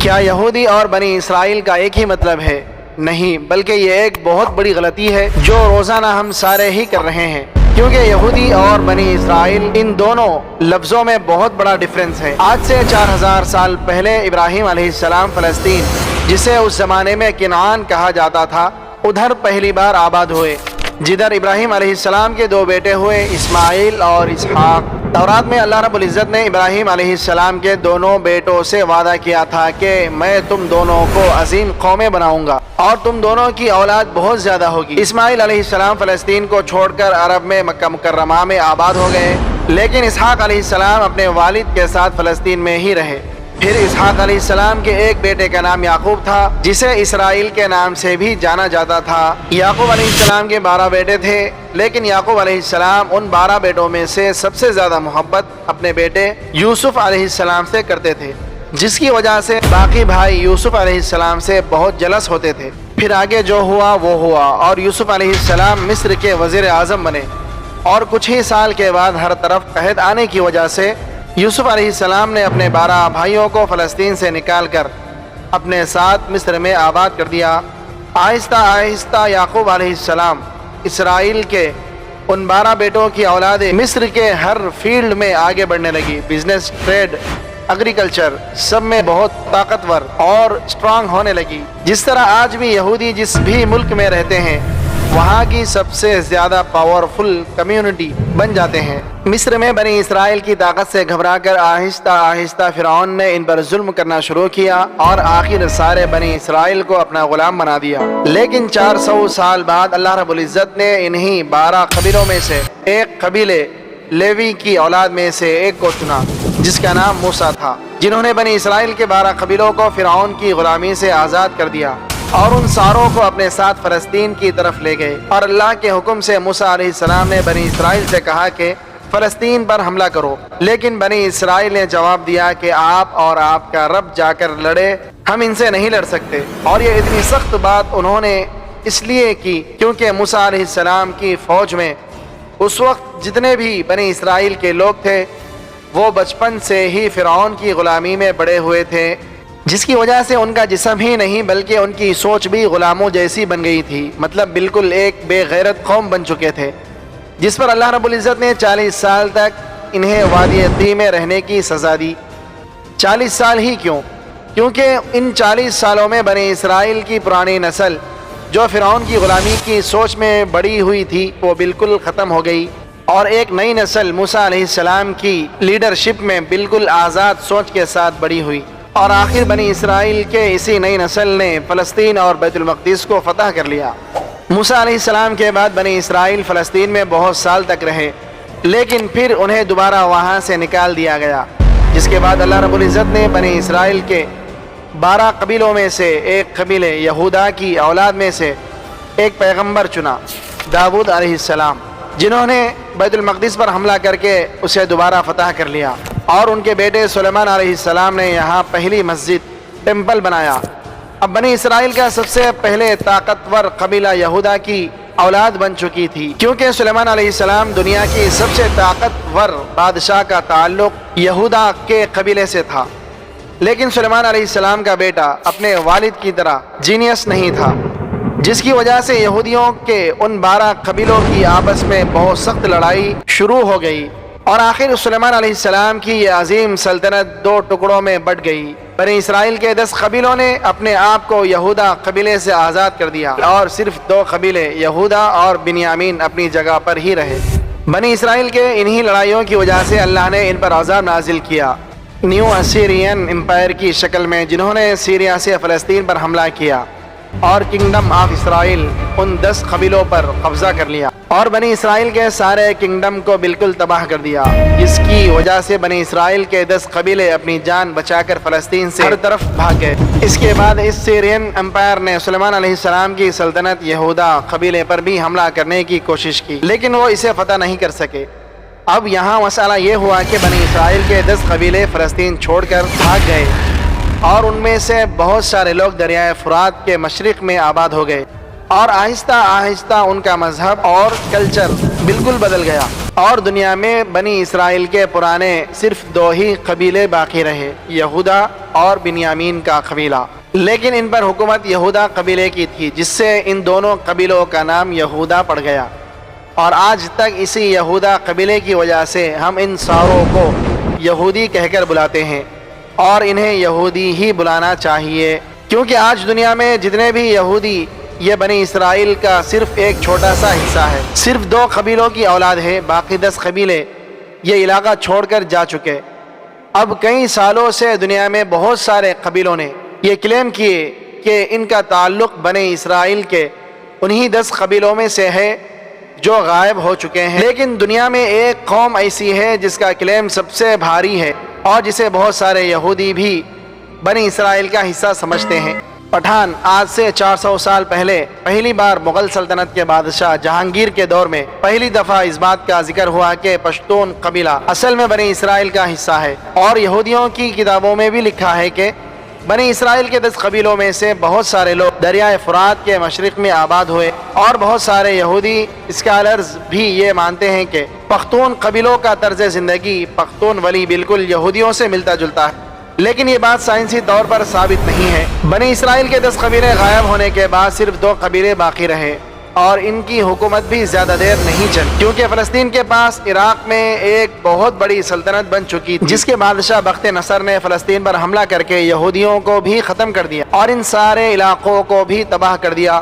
کیا یہودی اور بنی اسرائیل کا ایک ہی مطلب ہے؟ نہیں، بلکہ یہ ایک بہت بڑی غلطی ہے جو روزانہ ہم سارے ہی کر رہے ہیں، کیونکہ یہودی اور بنی اسرائیل ان دونوں لفظوں میں بہت بڑا ڈفرنس ہے۔ آج سے 4000 سال پہلے ابراہیم علیہ السلام فلسطین، جسے اس زمانے میں کنعان کہا جاتا تھا، ادھر پہلی بار آباد ہوئے، جدھر ابراہیم علیہ السلام کے 2 بیٹے ہوئے، اسماعیل اور اسحاق۔ تورات میں اللہ رب العزت نے ابراہیم علیہ السلام کے دونوں بیٹوں سے وعدہ کیا تھا کہ میں تم دونوں کو عظیم قومیں بناؤں گا اور تم دونوں کی اولاد بہت زیادہ ہوگی۔ اسماعیل علیہ السلام فلسطین کو چھوڑ کر عرب میں مکہ مکرمہ میں آباد ہو گئے، لیکن اسحاق علیہ السلام اپنے والد کے ساتھ فلسطین میں ہی رہے۔ پھر اسحاق علیہ السلام کے ایک بیٹے کا نام یعقوب تھا، جسے اسرائیل کے نام سے بھی جانا جاتا تھا۔ یعقوب علیہ السلام کے 12 بیٹے تھے، لیکن یعقوب علیہ السلام ان 12 بیٹوں میں سے سب سے زیادہ محبت اپنے بیٹے یوسف علیہ السلام سے کرتے تھے، جس کی وجہ سے باقی بھائی یوسف علیہ السلام سے بہت جلس ہوتے تھے۔ پھر آگے جو ہوا وہ ہوا اور یوسف علیہ السلام مصر کے وزیر اعظم بنے، اور کچھ ہی سال کے بعد ہر طرف قحط آنے کی وجہ سے یوسف علیہ السلام نے اپنے 12 بھائیوں کو فلسطین سے نکال کر اپنے ساتھ مصر میں آباد کر دیا۔ آہستہ آہستہ یعقوب علیہ السلام اسرائیل کے ان 12 بیٹوں کی اولادیں مصر کے ہر فیلڈ میں آگے بڑھنے لگی، بزنس، ٹریڈ، ایگریکلچر، سب میں بہت طاقتور اور اسٹرانگ ہونے لگی۔ جس طرح آج بھی یہودی جس بھی ملک میں رہتے ہیں، وہاں کی سب سے زیادہ پاورفل کمیونٹی بن جاتے ہیں۔ مصر میں بنی اسرائیل کی طاقت سے گھبرا کر آہستہ آہستہ فرعون نے ان پر ظلم کرنا شروع کیا اور آخر سارے بنی اسرائیل کو اپنا غلام بنا دیا۔ لیکن 400 سال بعد اللہ رب العزت نے انہی 12 قبیلوں میں سے ایک قبیلے لیوی کی اولاد میں سے ایک کو چنا، جس کا نام موسیٰ تھا، جنہوں نے بنی اسرائیل کے 12 قبیلوں کو فرعون کی غلامی سے آزاد کر دیا اور ان ساروں کو اپنے ساتھ فلسطین کی طرف لے گئے۔ اور اللہ کے حکم سے موسیٰ علیہ السلام نے بنی اسرائیل سے کہا کہ فلسطین پر حملہ کرو، لیکن بنی اسرائیل نے جواب دیا کہ آپ اور آپ کا رب جا کر لڑے، ہم ان سے نہیں لڑ سکتے۔ اور یہ اتنی سخت بات انہوں نے اس لیے کی کیونکہ موسیٰ علیہ السلام کی فوج میں اس وقت جتنے بھی بنی اسرائیل کے لوگ تھے، وہ بچپن سے ہی فرعون کی غلامی میں بڑے ہوئے تھے، جس کی وجہ سے ان کا جسم ہی نہیں بلکہ ان کی سوچ بھی غلاموں جیسی بن گئی تھی، مطلب بالکل ایک بے غیرت قوم بن چکے تھے، جس پر اللہ رب العزت نے 40 سال تک انہیں وادی طی میں رہنے کی سزا دی۔ 40 سال ہی کیوں؟ کیونکہ ان 40 سالوں میں بنی اسرائیل کی پرانی نسل جو فرعون کی غلامی کی سوچ میں بڑی ہوئی تھی، وہ بالکل ختم ہو گئی، اور ایک نئی نسل موسیٰ علیہ السلام کی لیڈرشپ میں بالکل آزاد سوچ کے ساتھ بڑی ہوئی، اور آخر بنی اسرائیل کے اسی نئی نسل نے فلسطین اور بیت المقدس کو فتح کر لیا۔ موسیٰ علیہ السلام کے بعد بنی اسرائیل فلسطین میں بہت سال تک رہے، لیکن پھر انہیں دوبارہ وہاں سے نکال دیا گیا، جس کے بعد اللہ رب العزت نے بنی اسرائیل کے 12 قبیلوں میں سے ایک قبیلے یہودا کی اولاد میں سے ایک پیغمبر چنا، داؤد علیہ السلام، جنہوں نے بیت المقدس پر حملہ کر کے اسے دوبارہ فتح کر لیا، اور ان کے بیٹے سلیمان علیہ السلام نے یہاں پہلی مسجد، ٹیمپل بنایا۔ اب بنی اسرائیل کا سب سے پہلے طاقتور قبیلہ یہودا کی اولاد بن چکی تھی، کیونکہ سلیمان علیہ السلام دنیا کی سب سے طاقتور بادشاہ کا تعلق یہودا کے قبیلے سے تھا، لیکن سلیمان علیہ السلام کا بیٹا اپنے والد کی طرح جینیس نہیں تھا، جس کی وجہ سے یہودیوں کے ان 12 قبیلوں کی آپس میں بہت سخت لڑائی شروع ہو گئی، اور آخر سلیمان علیہ السلام کی یہ عظیم سلطنت 2 ٹکڑوں میں بٹ گئی۔ بنی اسرائیل کے 10 قبیلوں نے اپنے آپ کو یہودا قبیلے سے آزاد کر دیا، اور صرف 2 قبیلے یہودا اور بنیامین اپنی جگہ پر ہی رہے۔ بنی اسرائیل کے انہی لڑائیوں کی وجہ سے اللہ نے ان پر عذاب نازل کیا، نیو اسیرین امپائر کی شکل میں، جنہوں نے سیریا سے فلسطین پر حملہ کیا اور کنگڈم آف اسرائیل ان 10 قبیلوں پر قبضہ کر لیا، اور بنی اسرائیل کے سارے کنگڈم کو بالکل تباہ کر دیا، جس کی وجہ سے بنی اسرائیل کے 10 قبیلے اپنی جان بچا کر فلسطین سے ہر طرف بھاگ گئے۔ اس کے بعد اس سیرین امپائر نے سلیمان علیہ السلام کی سلطنت یہودا قبیلے پر بھی حملہ کرنے کی کوشش کی، لیکن وہ اسے فتح نہیں کر سکے۔ اب یہاں مسئلہ یہ ہوا کہ بنی اسرائیل کے 10 قبیلے فلسطین چھوڑ کر بھاگ گئے، اور ان میں سے بہت سارے لوگ دریائے فرات کے مشرق میں آباد ہو گئے، اور آہستہ آہستہ ان کا مذہب اور کلچر بالکل بدل گیا اور دنیا میں بنی اسرائیل کے پرانے صرف 2 ہی قبیلے باقی رہے، یہودا اور بنیامین کا قبیلہ۔ لیکن ان پر حکومت یہودا قبیلے کی تھی، جس سے ان دونوں قبیلوں کا نام یہودا پڑ گیا، اور آج تک اسی یہودا قبیلے کی وجہ سے ہم ان ساروں کو یہودی کہہ کر بلاتے ہیں، اور انہیں یہودی ہی بلانا چاہیے، کیونکہ آج دنیا میں جتنے بھی یہودی، یہ بنی اسرائیل کا صرف ایک چھوٹا سا حصہ ہے، صرف 2 قبیلوں کی اولاد ہے، باقی 10 قبیلے یہ علاقہ چھوڑ کر جا چکے۔ اب کئی سالوں سے دنیا میں بہت سارے قبیلوں نے یہ کلیم کیے کہ ان کا تعلق بنی اسرائیل کے انہی 10 قبیلوں میں سے ہے جو غائب ہو چکے ہیں، لیکن دنیا میں ایک قوم ایسی ہے جس کا کلیم سب سے بھاری ہے اور جسے بہت سارے یہودی بھی بنی اسرائیل کا حصہ سمجھتے ہیں۔ پٹھان آج سے 400 سال پہلے پہلی بار مغل سلطنت کے بادشاہ جہانگیر کے دور میں پہلی دفعہ اس بات کا ذکر ہوا کہ پشتون قبیلہ اصل میں بنی اسرائیل کا حصہ ہے، اور یہودیوں کی کتابوں میں بھی لکھا ہے کہ بنی اسرائیل کے 10 قبیلوں میں سے بہت سارے لوگ دریائے فرات کے مشرق میں آباد ہوئے، اور بہت سارے یہودی اسکالرز بھی یہ مانتے ہیں کہ پختون قبیلوں کا طرز زندگی پختون ولی بالکل یہودیوں سے ملتا جلتا ہے، لیکن یہ بات سائنسی طور پر ثابت نہیں ہے۔ بنی اسرائیل کے 10 قبیلے غائب ہونے کے بعد صرف 2 قبیلے باقی رہے، اور ان کی حکومت بھی زیادہ دیر نہیں چلی، کیونکہ فلسطین کے پاس عراق میں ایک بہت بڑی سلطنت بن چکی تھی، جس کے بادشاہ بخت نصر نے فلسطین پر حملہ کر کے یہودیوں کو بھی ختم کر دیا اور ان سارے علاقوں کو بھی تباہ کر دیا،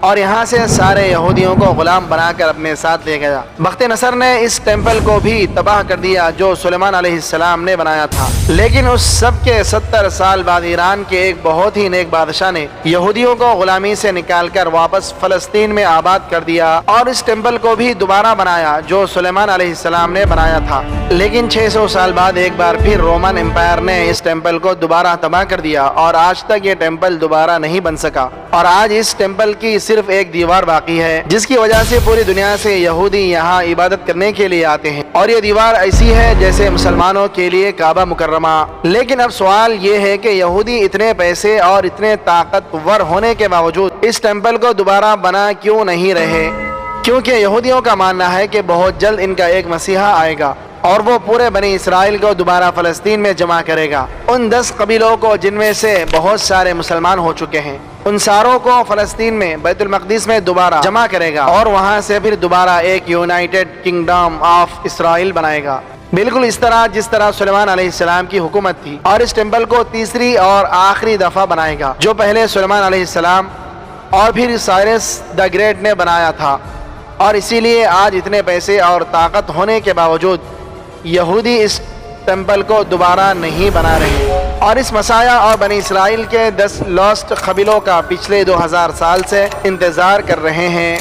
اور یہاں سے سارے یہودیوں کو غلام بنا کر اپنے ساتھ لے گیا۔ بخت نصر نے اس ٹیمپل کو بھی تباہ کر دیا جو سلیمان علیہ السلام نے بنایا تھا، لیکن اس سب کے 70 سال بعد ایران کے ایک بہت ہی نیک بادشاہ نے یہودیوں کو غلامی سے نکال کر واپس فلسطین میں آباد کر دیا اور اس ٹیمپل کو بھی دوبارہ بنایا جو سلیمان علیہ السلام نے بنایا تھا۔ لیکن 600 سال بعد ایک بار پھر رومن امپائر نے اس ٹیمپل کو دوبارہ تباہ کر دیا، اور آج تک یہ ٹیمپل دوبارہ نہیں بن سکا، اور آج اس ٹیمپل کی صرف ایک دیوار باقی ہے، جس کی وجہ سے پوری دنیا سے یہودی یہاں عبادت کرنے کے لیے آتے ہیں، اور یہ دیوار ایسی ہے جیسے مسلمانوں کے لیے کعبہ مکرمہ۔ لیکن اب سوال یہ ہے کہ یہودی اتنے پیسے اور اتنے طاقتور ہونے کے باوجود اس ٹیمپل کو دوبارہ بنا کیوں نہیں رہے؟ کیونکہ یہودیوں کا ماننا ہے کہ بہت جلد ان کا ایک مسیحا آئے گا اور وہ پورے بنی اسرائیل کو دوبارہ فلسطین میں جمع کرے گا، ان 10 قبیلوں کو جن میں سے بہت سارے مسلمان ہو چکے ہیں، ان ساروں کو فلسطین میں بیت المقدس میں دوبارہ جمع کرے گا، اور وہاں سے پھر دوبارہ ایک یونائٹڈ کنگڈم آف اسرائیل بنائے گا، بالکل اس طرح جس طرح سلیمان علیہ السلام کی حکومت تھی، اور اس ٹیمپل کو تیسری اور آخری دفعہ بنائے گا جو پہلے سلیمان علیہ السلام اور پھر سائرس دا گریٹ نے بنایا تھا۔ اور اسی لیے آج اتنے پیسے اور طاقت ہونے کے باوجود یہودی اس ٹیمپل کو دوبارہ نہیں بنا رہے، اور اس مسیحا اور بنی اسرائیل کے 10 لاسٹ قبیلوں کا پچھلے 2000 سال سے انتظار کر رہے ہیں۔